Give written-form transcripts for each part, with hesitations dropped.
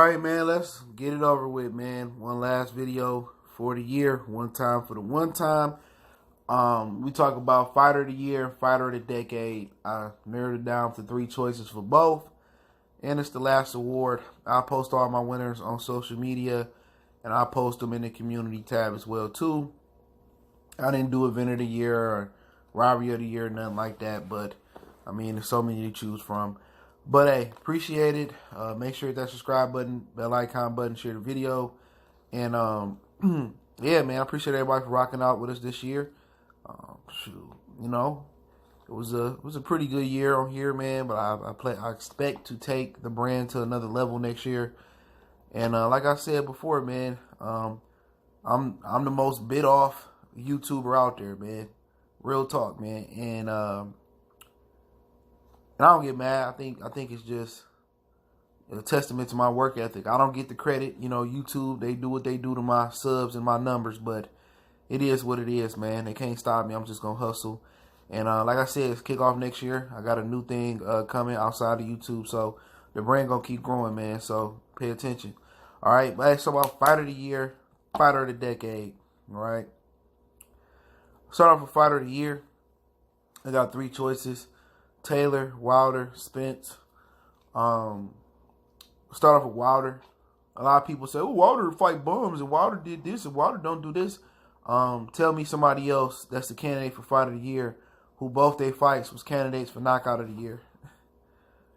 Alright, man, let's get it over with, man. One last video for the year. One time for the one time. We talk about fighter of the year, fighter of the decade. I narrowed it down to 3 choices for both. And it's the last award. I'll post all my winners on social media. And I'll post them in the community tab as well, too. I didn't do event of the year or robbery of the year, nothing like that. But, I mean, there's so many to choose from. But, hey, appreciate it. Make sure you hit that subscribe button, bell icon button, share the video. And, yeah, man, I appreciate everybody for rocking out with us this year. Shoot, you know, it was a pretty good year on here, man. But I expect to take the brand to another level next year. And like I said before, man, I'm the most bit off YouTuber out there, man. Real talk, man. And I don't get mad. I think it's just a testament to my work ethic. I don't get the credit. You know, YouTube, they do what they do to my subs and my numbers, but it is what it is, man. They can't stop me. I'm just going to hustle. And like I said, it's kickoff next year. I got a new thing coming outside of YouTube, so the brand going to keep growing, man. So pay attention. All right, let's talk about fighter of the year, fighter of the decade. All right. Start off with fighter of the year. I got 3 choices. Taylor, Wilder, Spence. Start off with Wilder. A lot of people say, oh, Wilder fight bums, and Wilder did this, and Wilder don't do this. Tell me somebody else that's the candidate for fight of the year who both their fights was candidates for knockout of the year.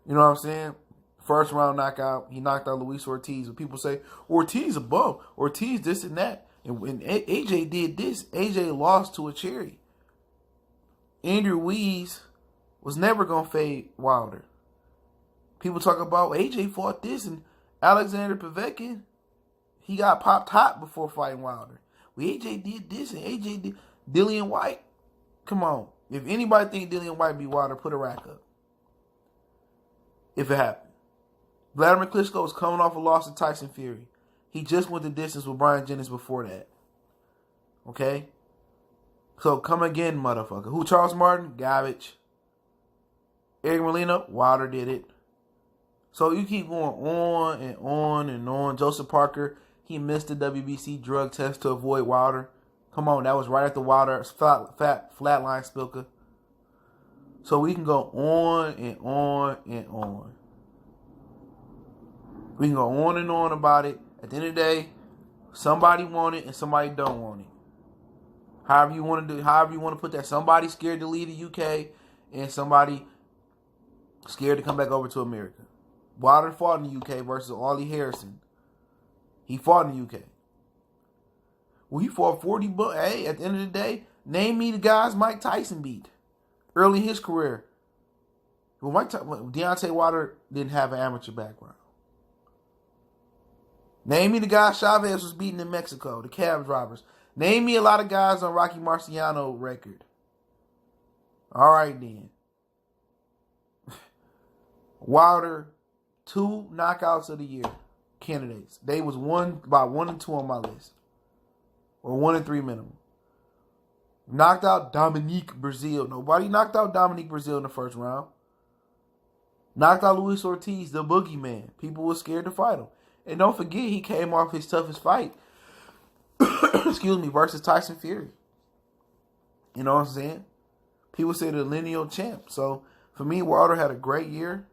You know what I'm saying? First round knockout, he knocked out Luis Ortiz. But people say, Ortiz a bum. Ortiz this and that. And when AJ did this, AJ lost to a cherry. Andrew Ruiz was never going to fade Wilder. People talk about AJ fought this and Alexander Povetkin, he got popped hot before fighting Wilder. Well, AJ did this and AJ did Dillian White. Come on. If anybody think Dillian White beat Wilder, put a rack up. If it happened. Vladimir Klitschko was coming off a loss to Tyson Fury. He just went the distance with Brian Jennings before that. Okay? So come again, motherfucker. Who? Charles Martin? Garbage. Eric Molina? Wilder did it. So you keep going on and on and on. Joseph Parker, he missed the WBC drug test to avoid Wilder. Come on, that was right after Wilder's flatline Spilka. So we can go on and on and on. We can go on and on about it. At the end of the day, somebody want it and somebody don't want it. However you want to put that. Somebody scared to leave the UK and somebody scared to come back over to America. Wilder fought in the UK versus Ollie Harrison. He fought in the UK. Well, he fought 40 bucks. Hey, at the end of the day, name me the guys Mike Tyson beat early in his career. Well, Deontay Wilder didn't have an amateur background. Name me the guys Chavez was beating in Mexico, the cab drivers. Name me a lot of guys on Rocky Marciano record. All right, then. Wilder, 2 knockouts of the year candidates. They was about 1 and 2 on my list. Or 1 and 3 minimum. Knocked out Dominique Brazil. Nobody knocked out Dominique Brazil in the first round. Knocked out Luis Ortiz, the boogeyman. People were scared to fight him. And don't forget, he came off his toughest fight. Excuse me, versus Tyson Fury. You know what I'm saying? People say the lineal champ. So, for me, Wilder had a great year.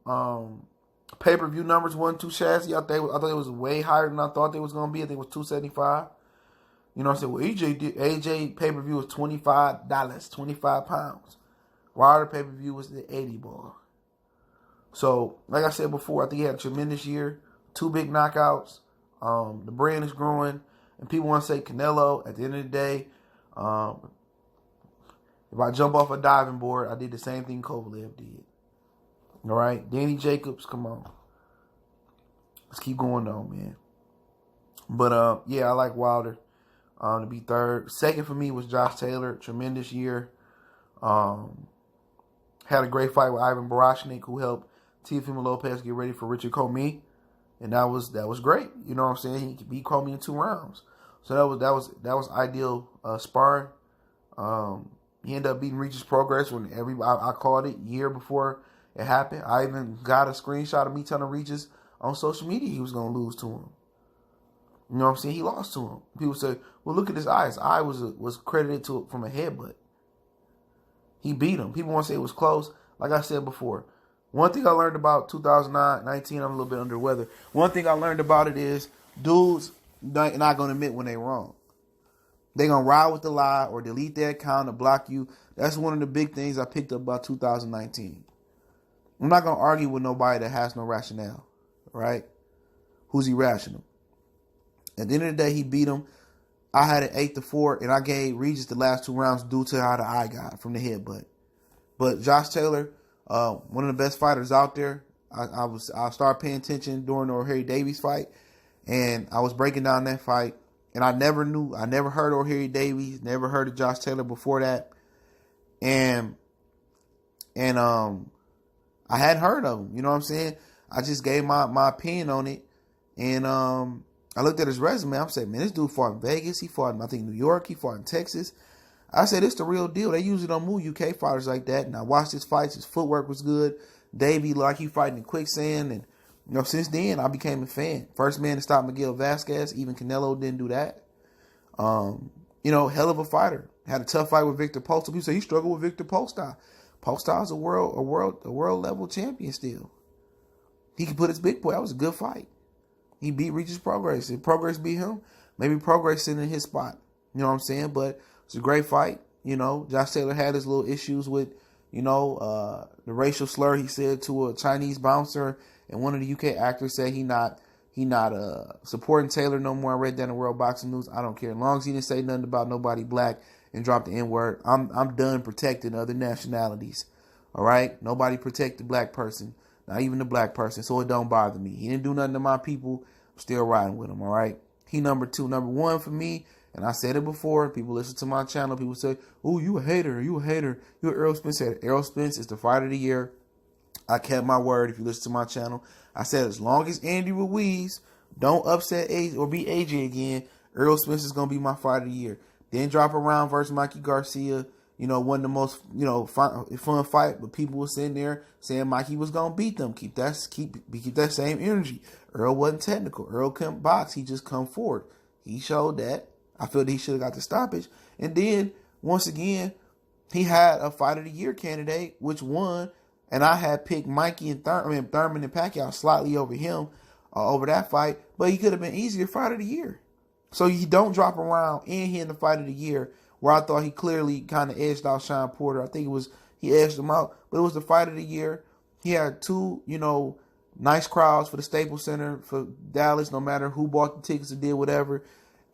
Pay-per-view numbers wasn't too shabby. I thought it was way higher than I thought they was going to be. I think it was $275. You know what I'm saying? Well, AJ pay-per-view was $25, 25 pounds. Wilder pay-per-view was the 80 ball. So, like I said before, I think he had a tremendous year. 2 big knockouts. The brand is growing. And people want to say Canelo. At the end of the day, if I jump off a diving board, I did the same thing Kovalev did. All right? Danny Jacobs, come on. Let's keep going on, man. But, yeah, I like Wilder to be 3rd. 2nd for me was Josh Taylor. Tremendous year. Had a great fight with Ivan Barashnik, who helped Teofimo Lopez get ready for Richard Comey. And that was great. You know what I'm saying? He beat Comey in 2 rounds. So that was ideal sparring. He ended up beating Regis Progress when I called it year before it happened. I even got a screenshot of me telling Regis on social media he was going to lose to him. You know what I'm saying? He lost to him. People say, well, look at his eye. His eye was credited to from a headbutt. He beat him. People want to say it was close. Like I said before, one thing I learned about 2019, I'm a little bit under weather. One thing I learned about it is dudes not going to admit when they wrong. They going to ride with the lie or delete their account or block you. That's one of the big things I picked up about 2019. I'm not going to argue with nobody that has no rationale, right? Who's irrational? At the end of the day, he beat him. I had it 8-4, and I gave Regis the last 2 rounds due to how the eye got from the headbutt. But Josh Taylor, one of the best fighters out there. I started paying attention during the O'Hare Davies fight, and I was breaking down that fight. And I never heard of O'Hare Davies, never heard of Josh Taylor before that, and I hadn't heard of him. You know what I'm saying? I just gave my opinion on it, and I looked at his resume. I said, man, this dude fought in Vegas. He fought in, I think, New York. He fought in Texas. I said, it's the real deal. They usually don't move UK fighters like that. And I watched his fights. His footwork was good. Davey, like he fighting in quicksand. And, you know, since then, I became a fan. First man to stop Miguel Vasquez. Even Canelo didn't do that. You know, hell of a fighter. Had a tough fight with Victor Postol. People say he struggled with Victor Postol. Postol's a world level champion still. He could put his big boy. That was a good fight. He beat Regis Prograis. If Prograis beat him, maybe Prograis sitting in his spot. You know what I'm saying? But it's a great fight. You know, Josh Taylor had his little issues with, you know, the racial slur he said to a Chinese bouncer, and one of the UK actors said he not supporting Taylor no more. I read that in World Boxing News. I don't care. As long as he didn't say nothing about nobody black and drop the N-word, I'm done protecting other nationalities. All right? Nobody protect the black person. Not even the black person, so it don't bother me. He didn't do nothing to my people. I'm still riding with him, all right? He number 2. Number 1 for me, and I said it before. People listen to my channel. People say, oh, you a hater. You a hater. You Errol Spence. Errol Spence is the fighter of the year. I kept my word. If you listen to my channel, I said as long as Andy Ruiz don't upset AJ or beat AJ again, Errol Spence is going to be my fighter of the year. Then drop around versus Mikey Garcia. You know, one of the most, you know, fun fight, but people were sitting there saying Mikey was gonna beat them. Keep that same energy. Errol wasn't technical. Errol couldn't box. He just come forward. He showed that. I feel that he should have got the stoppage. And then once again, he had a fight of the year candidate, which won. And I had picked Mikey and Thurman and Pacquiao slightly over him over that fight, but he could have been easier fight of the year. So you don't drop around and he in the fight of the year, where I thought he clearly kind of edged out Sean Porter. I think he edged him out, but it was the fight of the year. He had 2, you know, nice crowds for the Staples Center for Dallas, no matter who bought the tickets or did whatever.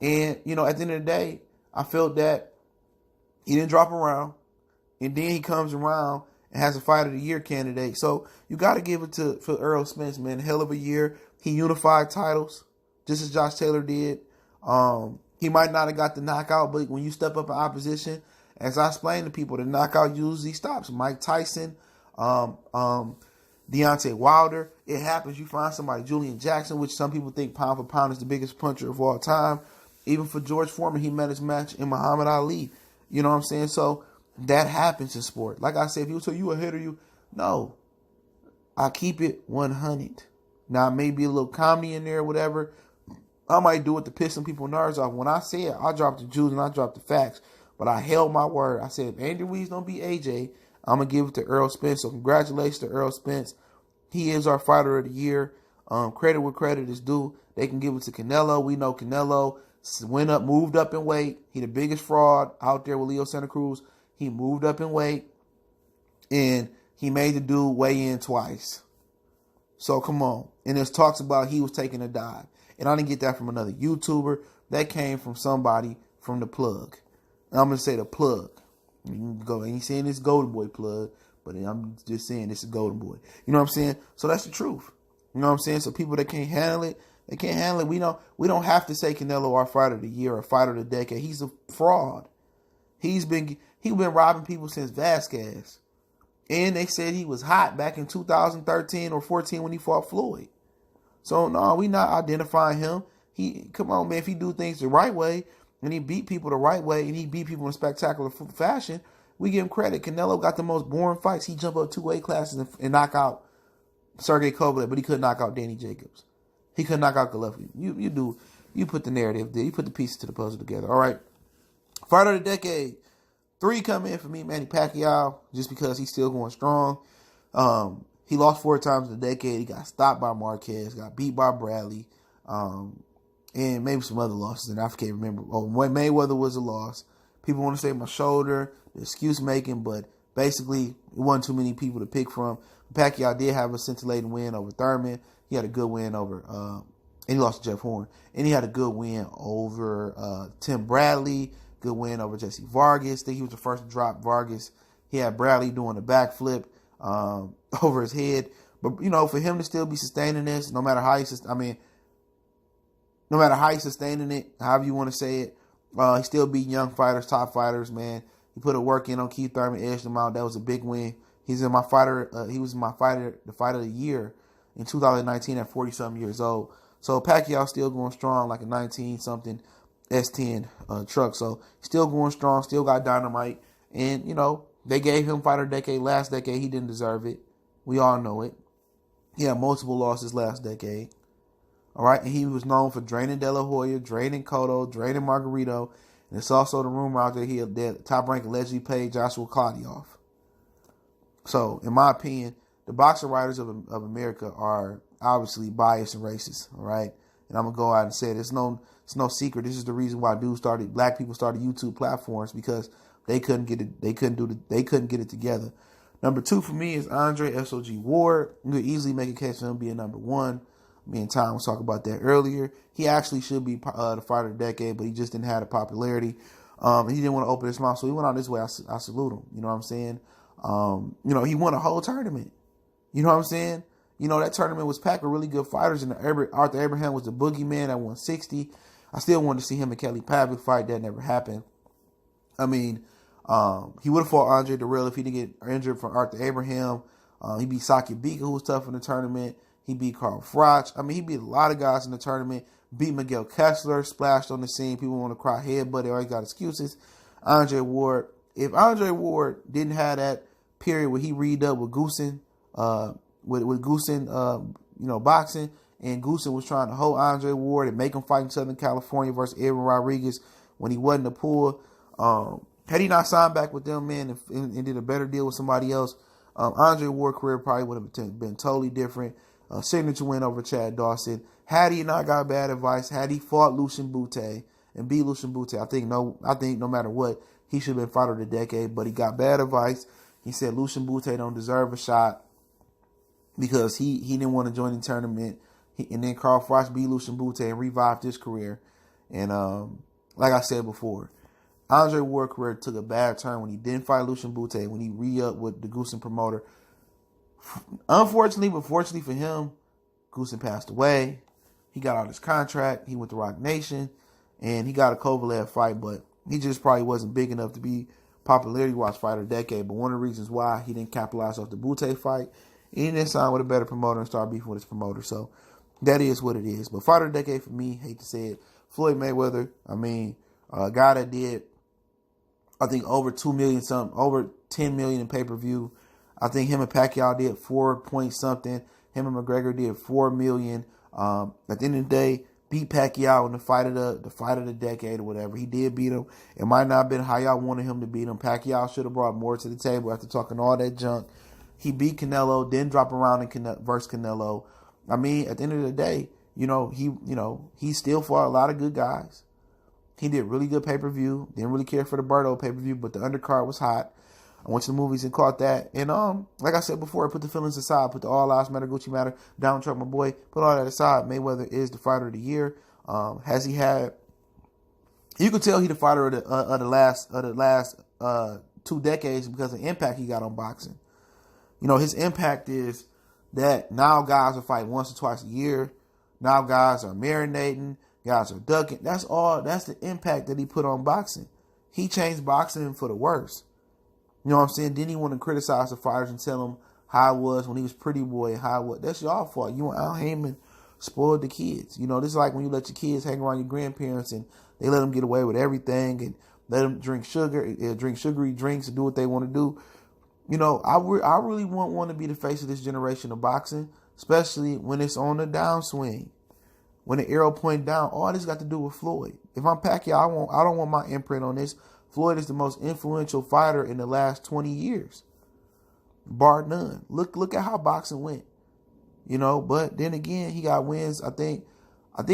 And, you know, at the end of the day, I felt that he didn't drop around, and then he comes around and has a fight of the year candidate. So you got to give it for Errol Spence, man. Hell of a year. He unified titles, just as Josh Taylor did. He might not have got the knockout, but when you step up in opposition, as I explained to people, the knockout usually stops. Mike Tyson, Deontay Wilder, it happens. You find somebody, Julian Jackson, which some people think pound for pound is the biggest puncher of all time. Even for George Foreman, he met his match in Muhammad Ali. You know what I'm saying? So that happens in sport. Like I said, people say, you a hitter, no. I keep it 100. Now, maybe a little comedy in there or whatever. I might do it to piss some people nerves off. When I say it, I drop the juice and I drop the facts. But I held my word. I said, if Andy Ruiz don't beat AJ, I'm going to give it to Errol Spence. So congratulations to Errol Spence. He is our fighter of the year. Credit where credit is due. They can give it to Canelo. We know Canelo moved up in weight. He the biggest fraud out there with Leo Santa Cruz. He moved up in weight. And he made the dude weigh in twice. So come on. And there's talks about he was taking a dive. And I didn't get that from another YouTuber. That came from somebody from the plug. And I'm going to say the plug. You can go, I ain't saying this Golden Boy plug, but I'm just saying this is Golden Boy. You know what I'm saying? So that's the truth. You know what I'm saying? So people that can't handle it, they can't handle it. We don't have to say Canelo our fighter of the year or fighter of the decade. He's a fraud. He's been robbing people since Vasquez. And they said he was hot back in 2013 or 14 when he fought Floyd. So, no, we not identifying him. Come on, man, if he do things the right way, and he beat people the right way, and he beat people in spectacular fashion, we give him credit. Canelo got the most boring fights. He jumped up 2 weight classes and knock out Sergey Kovalev, but he couldn't knock out Danny Jacobs. He couldn't knock out Golovkin. You put the narrative there. You put the pieces to the puzzle together. All right. Fighter of the decade. 3 come in for me, Manny Pacquiao, just because he's still going strong. He lost 4 times in the decade. He got stopped by Marquez, got beat by Bradley, and maybe some other losses, and I can't remember. Oh, Mayweather was a loss. People want to say my shoulder, the excuse making, but basically it wasn't too many people to pick from. Pacquiao did have a scintillating win over Thurman. He had a good win over, and he lost to Jeff Horn. And he had a good win over Tim Bradley. Good win over Jesse Vargas. I think he was the first to drop Vargas. He had Bradley doing a backflip over his head. But, for him to still be sustaining this, no matter how he's sustaining it, however you want to say it, he still beat young fighters, top fighters, man. He put a work in on Keith Thurman, edged him out. That was a big win. He was my fighter the fighter of the year in 2019 at 40-something years old. So Pacquiao still going strong like a 19-something S10 truck. So still going strong, still got dynamite. And, they gave him fighter decade last decade. He didn't deserve it. We all know it. He had multiple losses last decade. All right. And he was known for draining De La Hoya, draining Cotto, draining Margarito. And it's also the rumor out there that Top Rank allegedly paid Joshua Clottey off. So, in my opinion, the boxing writers of America are obviously biased and racist. All right. And I'm going to go out and say it. It's no secret. This is the reason why black people started YouTube platforms, because they couldn't get it. They couldn't get it together. Number 2 for me is Andre SOG Ward. You could easily make a case for him being number 1. Me and Tom was talking about that earlier. He actually should be the fighter of the decade, but he just didn't have the popularity. He didn't want to open his mouth, so he went out this way. I salute him. You know what I'm saying? He won a whole tournament. You know what I'm saying? That tournament was packed with really good fighters, and Arthur Abraham was the boogeyman at 160. I still wanted to see him and Kelly Pavlik fight. That never happened. I mean, he would have fought Andre Dirrell if he didn't get injured from Arthur Abraham. He beat Saki Bika, who was tough in the tournament. He beat Carl Froch. I mean, he beat a lot of guys in the tournament. Beat Miguel Kessler, splashed on the scene. People want to cry headbutt. They always got excuses. Andre Ward. If Andre Ward didn't have that period where he read up with Goosen, with Goosen, boxing, and Goosen was trying to hold Andre Ward and make him fight in Southern California versus Aaron Rodriguez when he wasn't a pull. Had he not signed back with them, man, and did a better deal with somebody else, Andre Ward's career probably would have been totally different. Signature win over Chad Dawson. Had he not got bad advice, had he fought Lucian Bute and beat Lucian Bute, I think no matter what, he should have been fighter of the decade. But he got bad advice. He said Lucian Bute don't deserve a shot because he didn't want to join the tournament. And then Carl Froch beat Lucian Bute and revived his career. And like I said before, Andre Ward's career took a bad turn when he didn't fight Lucian Bute, when he re-upped with the Goosen promoter. Unfortunately, but fortunately for him, Goosen passed away. He got out his contract. He went to Rock Nation, and he got a Kovalev fight, but he just probably wasn't big enough to be popularity-wise fighter of the decade. But one of the reasons why he didn't capitalize off the Bute fight, he didn't sign with a better promoter and start beefing with his promoter. So that is what it is. But fighter of the decade for me, hate to say it, Floyd Mayweather. I mean, a guy that did, I think, over 2 million something, over 10 million in pay-per-view. I think him and Pacquiao did 4 point something. Him and McGregor did 4 million. At the end of the day, beat Pacquiao in the fight of the decade or whatever. He did beat him. It might not have been how y'all wanted him to beat him. Pacquiao should have brought more to the table after talking all that junk. He beat Canelo, then drop around versus Canelo. I mean, at the end of the day, he still fought a lot of good guys. He did really good pay-per-view. Didn't really care for the Berto pay-per-view, but the undercard was hot. I went to the movies and caught that. And like I said before, I put the feelings aside. Put the all lives matter, Gucci matter, down truck, my boy. Put all that aside. Mayweather is the fighter of the year. Has he had? You could tell he the fighter of the last 2 decades because of the impact he got on boxing. His impact is that now guys are fighting once or twice a year. Now guys are marinating. Guys are ducking. That's all. That's the impact that he put on boxing. He changed boxing for the worse. You know what I'm saying? Didn't he want to criticize the fighters and tell them how it was when he was pretty boy and how it was? That's y'all fault. You and Al Heyman spoiled the kids. This is like when you let your kids hang around your grandparents and they let them get away with everything and let them drink sugary drinks and do what they want to do. I really want to be the face of this generation of boxing. especially when it's on the downswing. When the arrow point down, all this got to do with Floyd. If I'm Pacquiao, I don't want my imprint on this. Floyd is the most influential fighter in the last 20 years, bar none. Look at how boxing went, But then again, he got wins. I think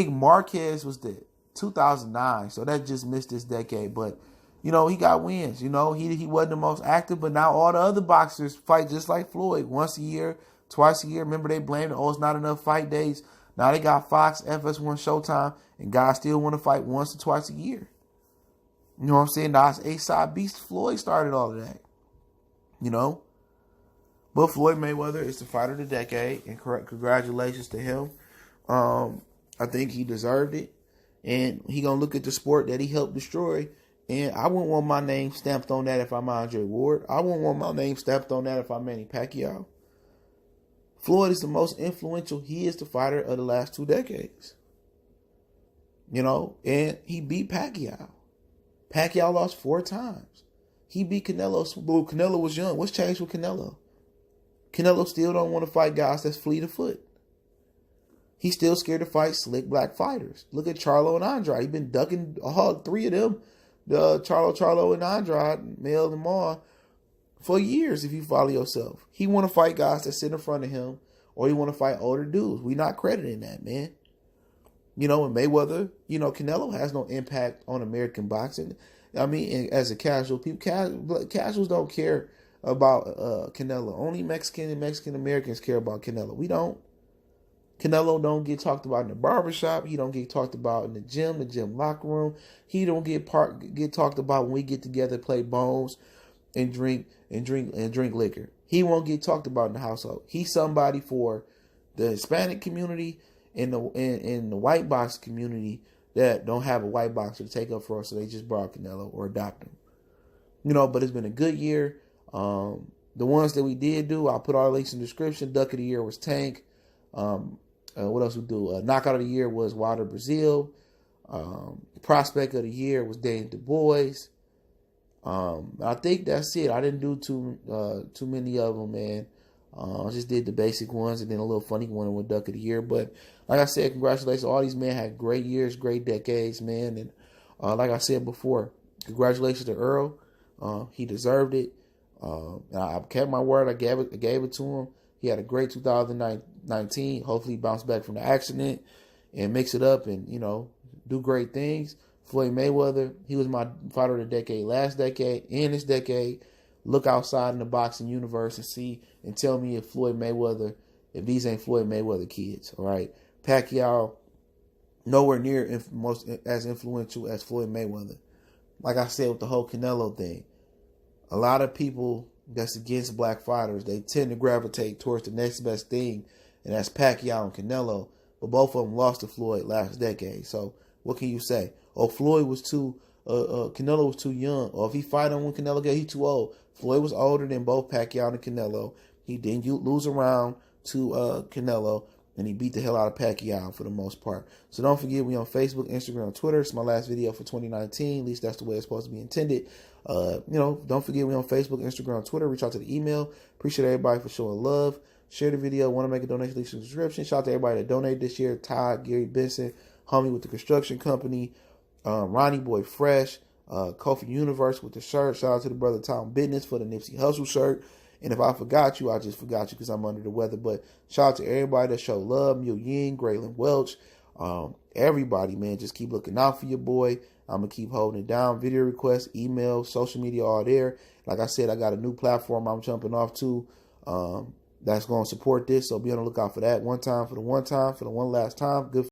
Marquez was the 2009, so that just missed this decade. But he got wins. He wasn't the most active, but now all the other boxers fight just like Floyd, once a year, twice a year. Remember they blamed it, it's not enough fight days. Now they got Fox, FS1, Showtime, and guys still want to fight once or twice a year. You know what I'm saying? Now it's A-side beast. Floyd started all of that. But Floyd Mayweather is the fighter of the decade, and congratulations to him. I think he deserved it, and he gonna look at the sport that he helped destroy. And I wouldn't want my name stamped on that if I'm Andre Ward. I wouldn't want my name stamped on that if I'm Manny Pacquiao. Floyd is the most influential. He is the fighter of the last 2 decades. And he beat Pacquiao. Pacquiao lost 4 times. He beat Canelo. Canelo was young. What's changed with Canelo? Canelo still don't want to fight guys that's fleet of foot. He's still scared to fight slick black fighters. Look at Charlo and Andrade. He's been ducking 3 of them, the Charlo and Andrade, Mel and Ma, for years if you follow yourself. He want to fight guys that sit in front of him, or he want to fight older dudes. We not crediting that, man. And Mayweather, Canelo has no impact on American boxing. I mean, as a casual, casuals don't care about Canelo. Only Mexican and Mexican Americans care about Canelo. We don't. Canelo don't get talked about in the barbershop. He don't get talked about in the gym locker room. He don't get talked about when we get together, play bones, and drink liquor. He won't get talked about in the household. He's somebody for the Hispanic community and the white box community that don't have a white boxer to take up for us, so they just brought Canelo or adopt him. But it's been a good year. The ones that we did do, I'll put all the links in the description. Duck of the year was Tank. What else we do? Knockout of the year was Wilder Brazil. Prospect of the year was Dane Du Bois. I think that's it. I didn't do too many of them, man. I just did the basic ones and then a little funny one with Duck of the Year. But like I said, congratulations. All these men had great years, great decades, man. And like I said before, congratulations to Errol. He deserved it. I kept my word. I gave it to him. He had a great 2019. Hopefully he bounced back from the accident and mix it up and, do great things. Floyd Mayweather, he was my fighter of the decade, last decade, and this decade. Look outside in the boxing universe and see and tell me if these ain't Floyd Mayweather kids, all right? Pacquiao, nowhere near as influential as Floyd Mayweather. Like I said with the whole Canelo thing, a lot of people that's against black fighters, they tend to gravitate towards the next best thing, and that's Pacquiao and Canelo. But both of them lost to Floyd last decade. So what can you say? Canelo was too young. Or if he fight on when Canelo got, he too old. Floyd was older than both Pacquiao and Canelo. He didn't lose around to Canelo, and he beat the hell out of Pacquiao for the most part. So don't forget, we on Facebook, Instagram, Twitter. It's my last video for 2019. At least that's the way it's supposed to be intended. Don't forget, we on Facebook, Instagram, Twitter. Reach out to the email. Appreciate everybody for showing love. Share the video. Want to make a donation, leave a subscription. Shout out to everybody that donated this year. Todd, Gary Benson, homie with the construction company, Ronnie Boy Fresh, Kofi Universe with the shirt. Shout out to the brother Tom Business for the Nipsey Hustle shirt. And if I forgot you, I just forgot you because I'm under the weather. But shout out to everybody that showed love. Mule Ying, Graylin Welch, everybody, man. Just keep looking out for your boy. I'm going to keep holding it down. Video requests, email, social media, all there. Like I said, I got a new platform I'm jumping off to that's going to support this. So be on the lookout for that. One time for the one last time. Good.